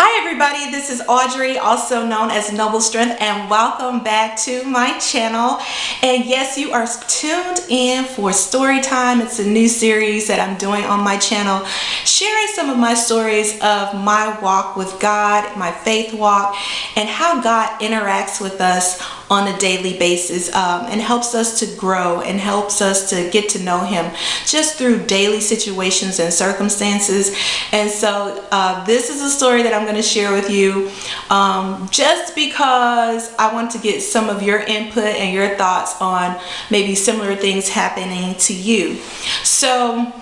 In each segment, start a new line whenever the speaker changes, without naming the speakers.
Hi everybody, this is Audrey, also known as Noble Strength, and welcome back to my channel. And yes, you are tuned in for Storytime. It's a new series that I'm doing on my channel, sharing some of my stories of my walk with God, my faith walk, and how God interacts with us on a daily basis and helps us to grow and helps us to get to know Him just through daily situations and circumstances. And so this is a story that I'm going to share with you just because I want to get some of your input and your thoughts on maybe similar things happening to you. So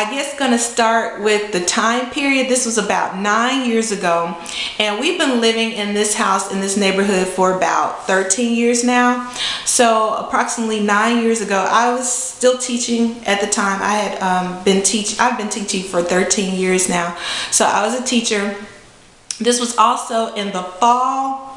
I guess going to start with the time period. This was about 9 years ago, and we've been living in this house in this neighborhood for about 13 years now. So approximately 9 years ago, I was still teaching at the time. I've been teaching for 13 years now. So I was a teacher. This was also in the fall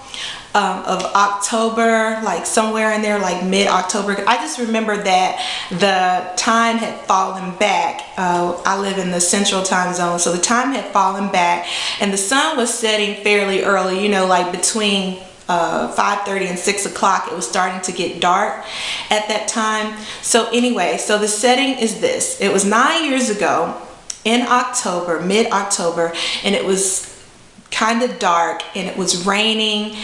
of October, like somewhere in there, like mid-October. I just remember that the time had fallen back. I live in the central time zone, so the time had fallen back and the sun was setting fairly early, you know, like between 5:30 and 6 o'clock. It was starting to get dark at that time. So anyway, so the setting is this. It was 9 years ago in October, mid-October, and it was kind of dark and it was raining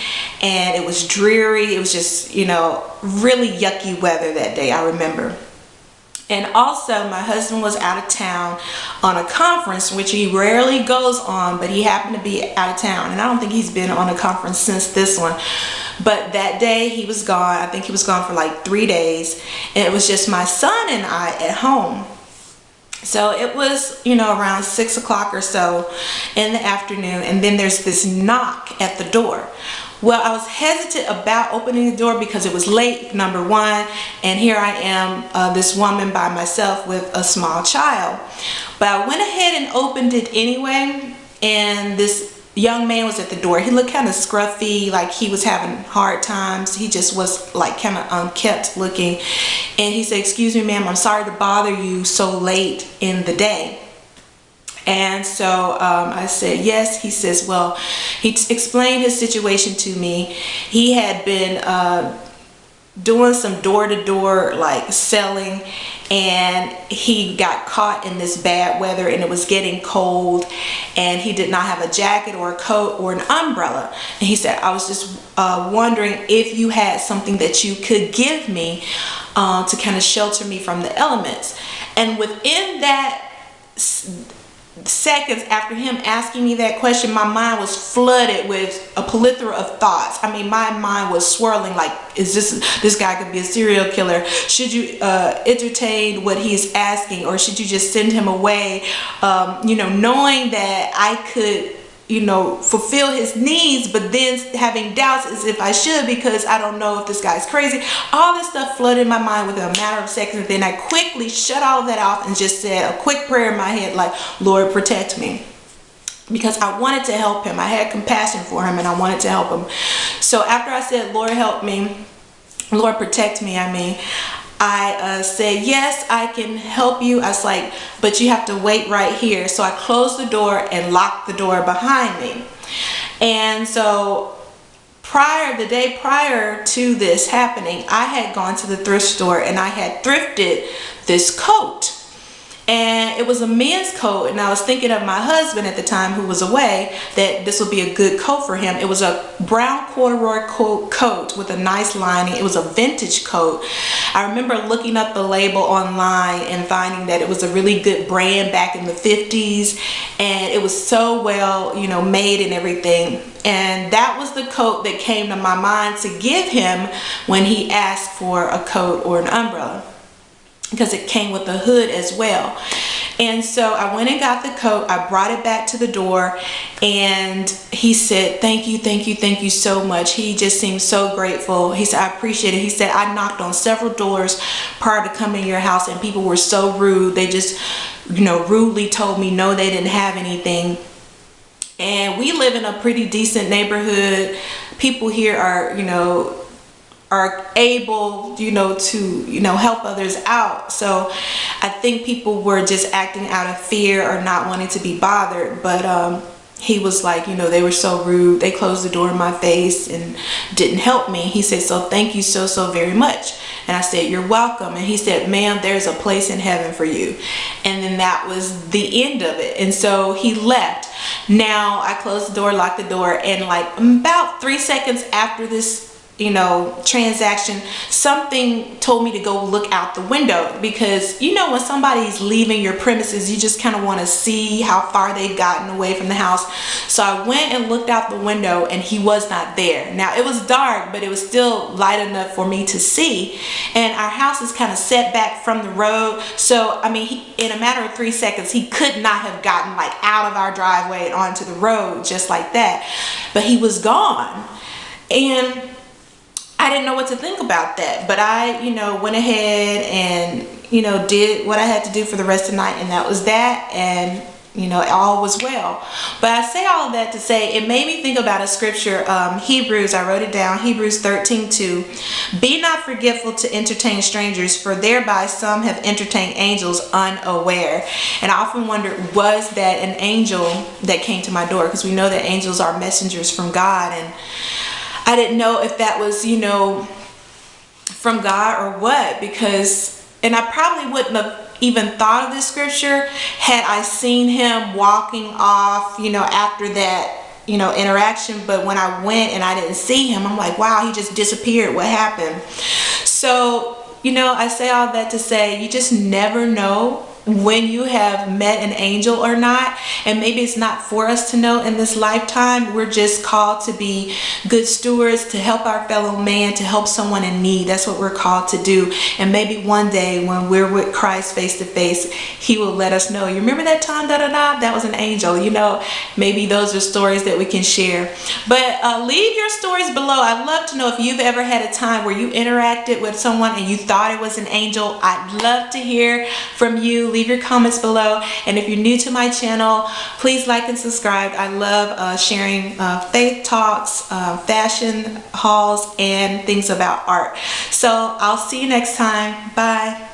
and it was dreary. It was just, you know, really yucky weather that day, I remember. And also my husband was out of town on a conference, which he rarely goes on, but he happened to be out of town, and I don't think he's been on a conference since this one. But that day he was gone. I think he was gone for like 3 days, and it was just my son and I at home. So it was, you know, around 6 o'clock or so in the afternoon, and then there's this knock at the door. Well, I was hesitant about opening the door because it was late, number one, and here I am, this woman by myself with a small child. But I went ahead and opened it anyway, and this young man was at the door. He looked kind of scruffy, like he was having hard times. He just was like kind of unkempt looking. And he said, "Excuse me, ma'am, I'm sorry to bother you so late in the day." And so I said, "Yes." He says, well, he explained his situation to me. He had been doing some door-to-door like selling, and he got caught in this bad weather, and it was getting cold, and he did not have a jacket or a coat or an umbrella. And he said, "I was just wondering if you had something that you could give me to kind of shelter me from the elements." And within that seconds after him asking me that question, my mind was flooded with a plethora of thoughts. I mean, my mind was swirling like, is this guy could be a serial killer? Should you entertain what he's asking, or should you just send him away? You know, knowing that I could, you know, fulfill his needs, but then having doubts as if I should, because I don't know if this guy's crazy. All this stuff flooded my mind within a matter of seconds, and then I quickly shut all of that off and just said a quick prayer in my head like, "Lord, protect me," because I wanted to help him. I had compassion for him and I wanted to help him. So after I said, "Lord, help me, Lord, protect me," I said, "Yes, I can help you." I was like, "But you have to wait right here." So I closed the door and locked the door behind me. And so the day prior to this happening, I had gone to the thrift store and I had thrifted this coat. And it was a men's coat, and I was thinking of my husband at the time, who was away, that this would be a good coat for him. It was a brown corduroy coat with a nice lining. It was a vintage coat. I remember looking up the label online and finding that it was a really good brand back in the 50s, and it was so well, you know, made and everything. And that was the coat that came to my mind to give him when he asked for a coat or an umbrella, because it came with a hood as well. And so I went and got the coat. I brought it back to the door, and he said, "Thank you, thank you, thank you so much." He just seemed so grateful. He said, "I appreciate it." He said, "I knocked on several doors prior to coming to your house, and people were so rude. They just, you know, rudely told me no, they didn't have anything." And we live in a pretty decent neighborhood. People here are, you know, are able, to help others out. So I think people were just acting out of fear or not wanting to be bothered. But he was like, they were so rude. They closed the door in my face and didn't help me. He said, so thank you so very much. And I said, you're welcome. And he said, ma'am, there's a place in heaven for you. And then that was the end of it. And so he left. Now I closed the door, locked the door, and like about 3 seconds after this transaction, something told me to go look out the window, because when somebody's leaving your premises, you just kind of want to see how far they've gotten away from the house. So I went and looked out the window, and he was not there. Now it was dark, but it was still light enough for me to see, and our house is kind of set back from the road. So I mean, in a matter of 3 seconds, he could not have gotten like out of our driveway and onto the road just like that, but he was gone. And I didn't know what to think about that, but I, went ahead and, did what I had to do for the rest of the night, and that was that, and, all was well. But I say all of that to say, it made me think about a scripture, Hebrews, I wrote it down, Hebrews 13:2. Be not forgetful to entertain strangers, for thereby some have entertained angels unaware. And I often wondered, was that an angel that came to my door? Because we know that angels are messengers from God, and I didn't know if that was, from God or what, and I probably wouldn't have even thought of this scripture had I seen him walking off, after that, interaction. But when I went and I didn't see him, I'm like, wow, he just disappeared. What happened? So, I say all that to say, you just never know when you have met an angel or not. And maybe it's not for us to know in this lifetime. We're just called to be good stewards, to help our fellow man, to help someone in need. That's what we're called to do. And maybe one day when we're with Christ face to face, he will let us know, you remember that time, that was an angel. Maybe those are stories that we can share. But leave your stories below. I'd love to know if you've ever had a time where you interacted with someone and you thought it was an angel. I'd love to hear from you. Leave your comments below, and if you're new to my channel, please like and subscribe. I love sharing faith talks, fashion hauls, and things about art. So I'll see you next time. Bye.